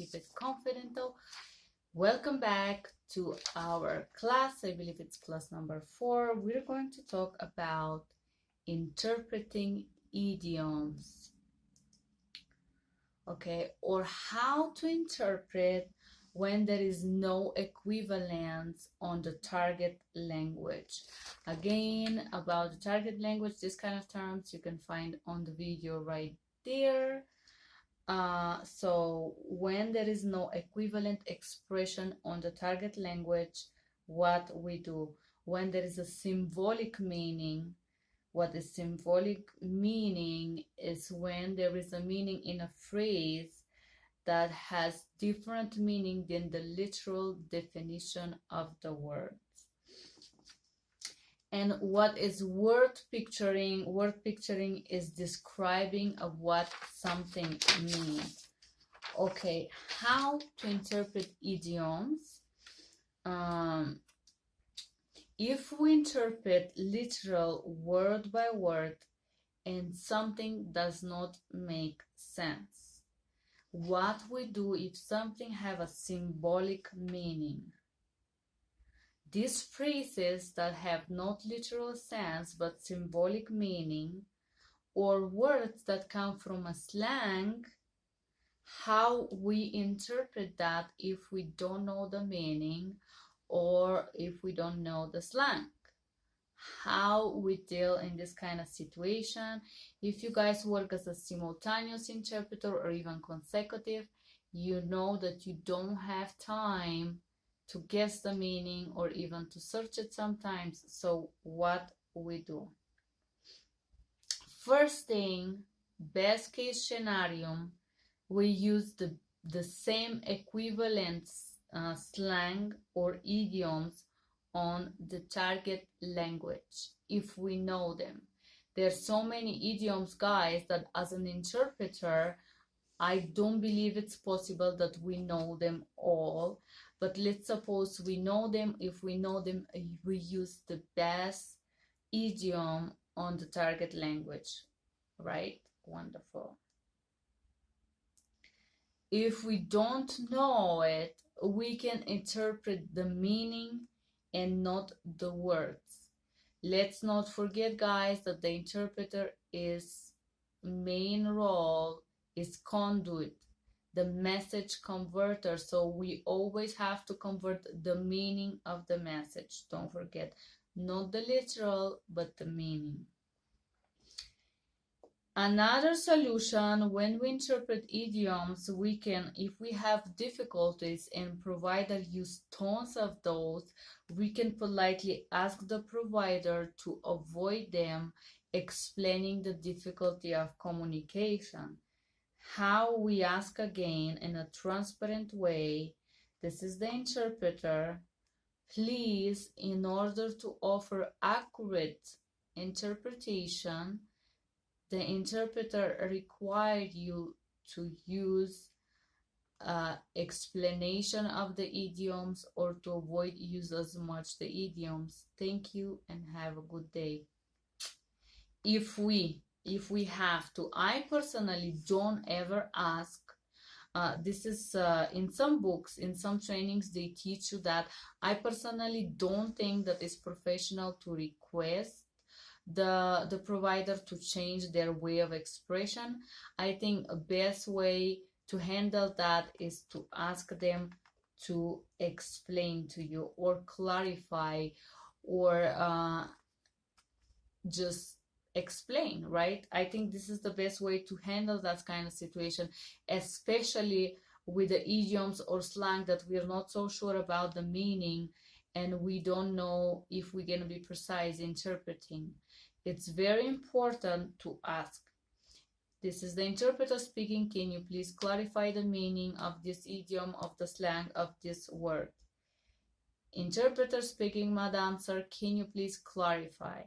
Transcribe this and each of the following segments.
keep it confidential. Welcome back to our class. I believe it's class number 4. We're going to talk about interpreting idioms. Okay, or how to interpret when there is no equivalence on the target language. Again, about the target language, this kind of terms you can find on the video right there. So when there is no equivalent expression on the target language, what we do? When there is a symbolic meaning, what is symbolic meaning is when there is a meaning in a phrase that has different meaning than the literal definition of the words. And what is word picturing? Word picturing is describing of what something means. Okay, how to interpret idioms? If we interpret literal word by word and something does not make sense, what we do if something have a symbolic meaning? These phrases that have not literal sense but symbolic meaning, or words that come from a slang, how we interpret that if we don't know the meaning or if we don't know the slang? How we deal in this kind of situation? If you guys work as a simultaneous interpreter or even consecutive, you know that you don't have time to guess the meaning or even to search it sometimes. So what we do? First thing, best case scenario, we use the same equivalent slang or idioms on the target language if we know them. There are so many idioms, guys, that as an interpreter I don't believe it's possible that we know them all, but let's suppose we know them. If we know them, we use the best idiom on the target language, right? Wonderful. If we don't know it, we can interpret the meaning and not the words. Let's not forget, guys, that the interpreter is main role is conduit, the message converter. So we always have to convert the meaning of the message. Don't forget, not the literal, but the meaning. Another solution when we interpret idioms, we can, if we have difficulties and provider use tons of those, we can politely ask the provider to avoid them, explaining the difficulty of communication. How we ask again in a transparent way, this is the interpreter, please, in order to offer accurate interpretation, the interpreter required you to use explanation of the idioms or to avoid use as much the idioms. Thank you and have a good day. If we have to, I personally don't ever ask. This is in some books, in some trainings, they teach you that. I personally don't think that it's professional to request the provider to change their way of expression. I think a best way to handle that is to ask them to explain to you or clarify or just explain, right? I think this is the best way to handle that kind of situation, especially with the idioms or slang that we're not so sure about the meaning and we don't know if we're going to be precise interpreting. It's very important to ask. This is the interpreter speaking. Can you please clarify the meaning of this idiom, of the slang, of this word? Interpreter speaking, Madam, sir, can you please clarify?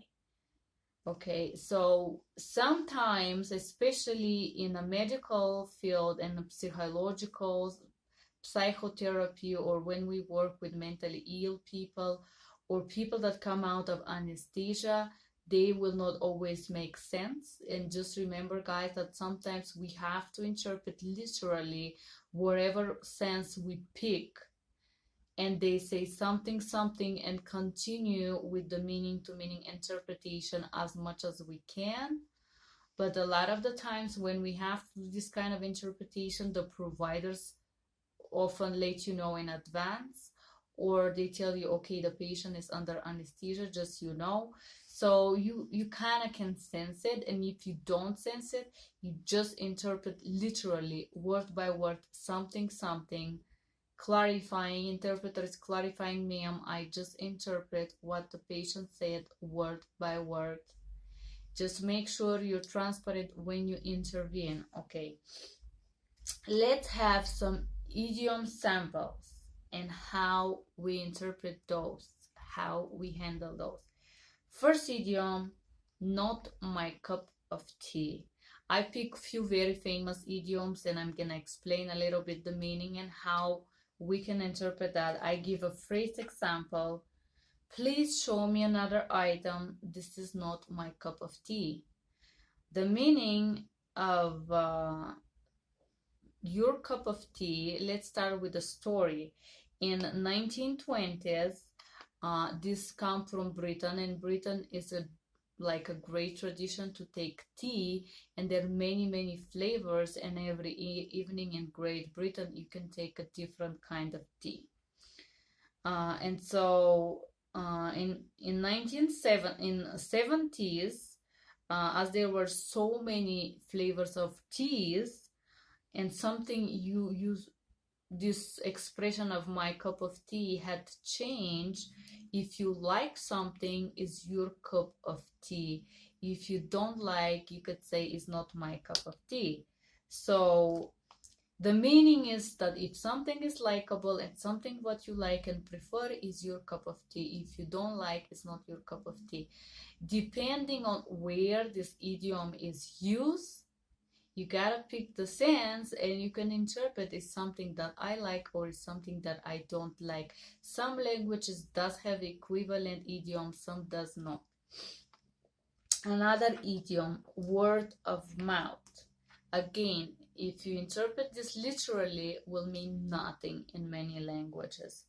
Okay, so sometimes, especially in a medical field and psychological psychotherapy, or when we work with mentally ill people or people that come out of anesthesia, they will not always make sense. And just remember, guys, that sometimes we have to interpret literally whatever sense we pick, and they say something something, and continue with the meaning to meaning interpretation as much as we can. But a lot of the times when we have this kind of interpretation, the providers often let you know in advance, or they tell you, okay, the patient is under anesthesia, just so you kind of can sense it. And if you don't sense it, you just interpret literally word by word, something something, clarifying. Interpreter is clarifying, ma'am, I just interpret what the patient said word by word. Just make sure you're transparent when you intervene. Okay, let's have some idiom samples and how we interpret those, how we handle those. First idiom, not my cup of tea. I pick few very famous idioms, and I'm gonna explain a little bit the meaning and how we can interpret that. I give a phrase example. Please show me another item. This is not my cup of tea. The meaning of your cup of tea, let's start with a story. In 1920s, this come from Britain, and Britain is like a great tradition to take tea, and there are many flavors, and every evening in Great Britain you can take a different kind of tea. And so in 70s, as there were so many flavors of teas, and something you use, this expression of my cup of tea had changed. If you like something, is your cup of tea. If you don't like, you could say is not my cup of tea. So the meaning is that if something is likable and something what you like and prefer is your cup of tea. If you don't like, it's not your cup of tea. Depending on where this idiom is used, you gotta pick the sense, and you can interpret is something that I like or is something that I don't like. Some languages does have equivalent idiom, some does not. Another idiom, word of mouth. Again, if you interpret this literally, will mean nothing in many languages.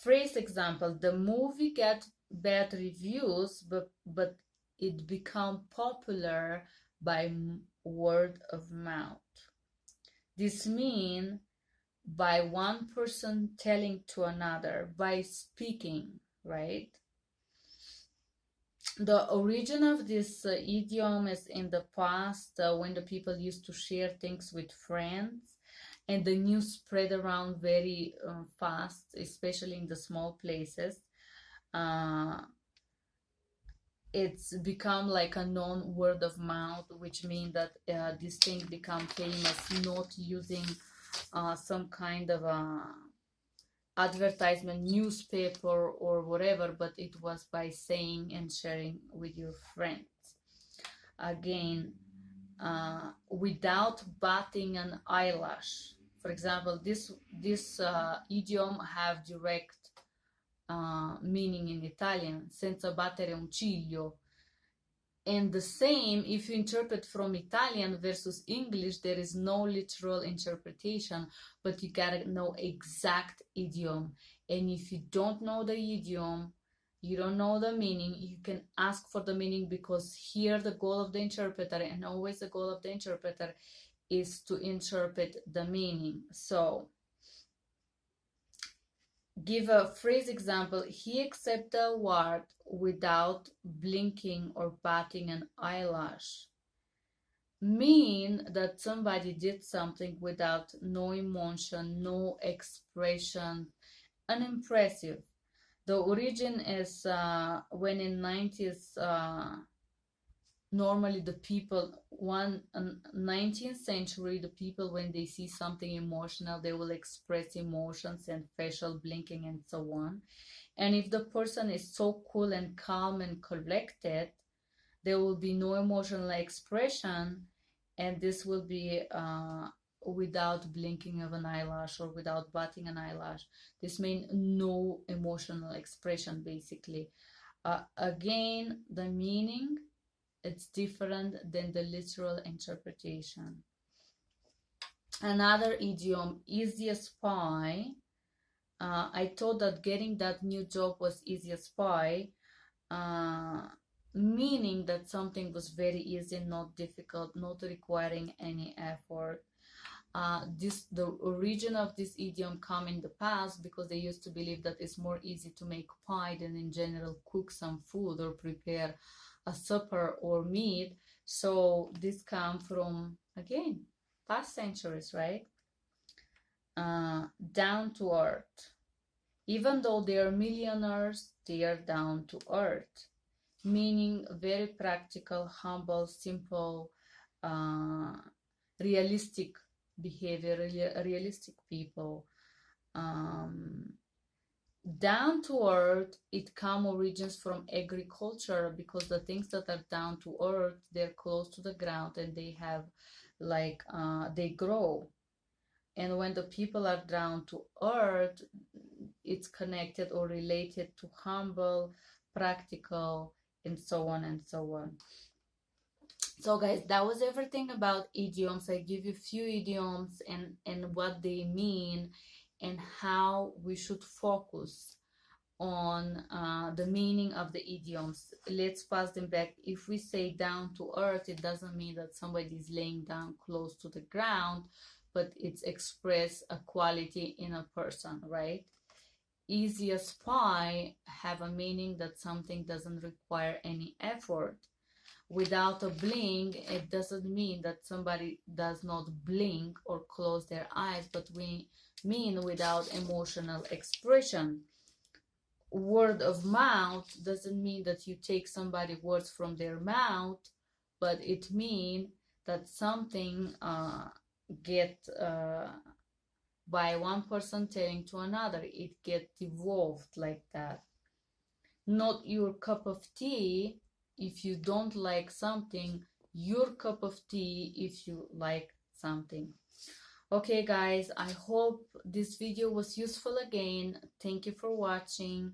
Phrase example, the movie got bad reviews, but it became popular by word of mouth. This means by one person telling to another, by speaking, right? The origin of this idiom is in the past, when the people used to share things with friends, and the news spread around very fast, especially in the small places. It's become like a known word of mouth, which means that this thing become famous, not using some kind of advertisement, newspaper or whatever, but it was by saying and sharing with your friends. Again, without batting an eyelash. For example, this idiom have direct meaning in Italian, senza battere un ciglio. And the same, if you interpret from Italian versus English, there is no literal interpretation, but you gotta know exact idiom. And if you don't know the idiom, you don't know the meaning, you can ask for the meaning, because here the goal of the interpreter, and always the goal of the interpreter, is to interpret the meaning. So give a phrase example. He accepted the award without blinking or batting an eyelash. Mean that somebody did something without no emotion, no expression, unimpressive. The origin is when in 90s, normally the people, 19th century, the people, when they see something emotional, they will express emotions and facial blinking and so on. And if the person is so cool and calm and collected, there will be no emotional expression, and this will be without blinking of an eyelash or without batting an eyelash. This means no emotional expression, basically. Again, the meaning, it's different than the literal interpretation. Another idiom, easy as pie. I thought that getting that new job was easy as pie, meaning that something was very easy, not difficult, not requiring any effort. The origin of this idiom come in the past because they used to believe that it's more easy to make pie than in general cook some food or prepare a supper or meat. So this come from, again, past centuries, right? Down to earth. Even though they are millionaires, they are down to earth, meaning very practical, humble, simple, realistic behavior, realistic people. Down to earth, it come origins from agriculture, because the things that are down to earth, they're close to the ground and they have like they grow. And when the people are down to earth, it's connected or related to humble, practical, and so on and so on. So guys, that was everything about idioms. I give you few idioms and what they mean and how we should focus on the meaning of the idioms. Let's pass them back. If we say down to earth, it doesn't mean that somebody is laying down close to the ground, but it's express a quality in a person, right? Easy as pie have a meaning that something doesn't require any effort. Without a blink, it doesn't mean that somebody does not blink or close their eyes, but we mean without emotional expression. Word of mouth doesn't mean that you take somebody words from their mouth, but it means that something get by one person telling to another, it get evolved like that. Not your cup of tea if you don't like something, your cup of tea if you like something. Okay guys, I hope this video was useful again. Thank you for watching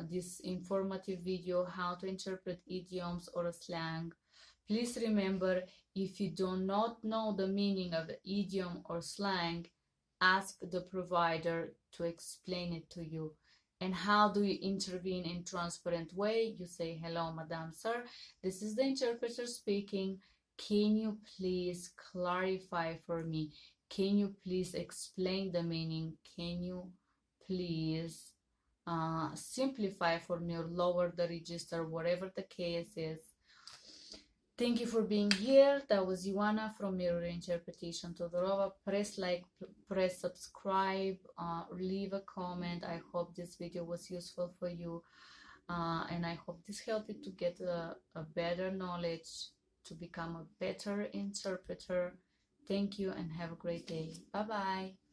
this informative video, how to interpret idioms or a slang. Please remember, if you do not know the meaning of the idiom or slang, ask the provider to explain it to you. And how do you intervene in transparent way? You say, hello, madam, sir, this is the interpreter speaking. Can you please clarify for me? Can you please explain the meaning? Can you please simplify for me or lower the register, whatever the case is. Thank you for being here. That was Ioana from Mirror Interpretation Todorova. Press like, press subscribe, leave a comment. I hope this video was useful for you, and I hope this helped you to get a better knowledge, to become a better interpreter. Thank you and have a great day. Bye bye.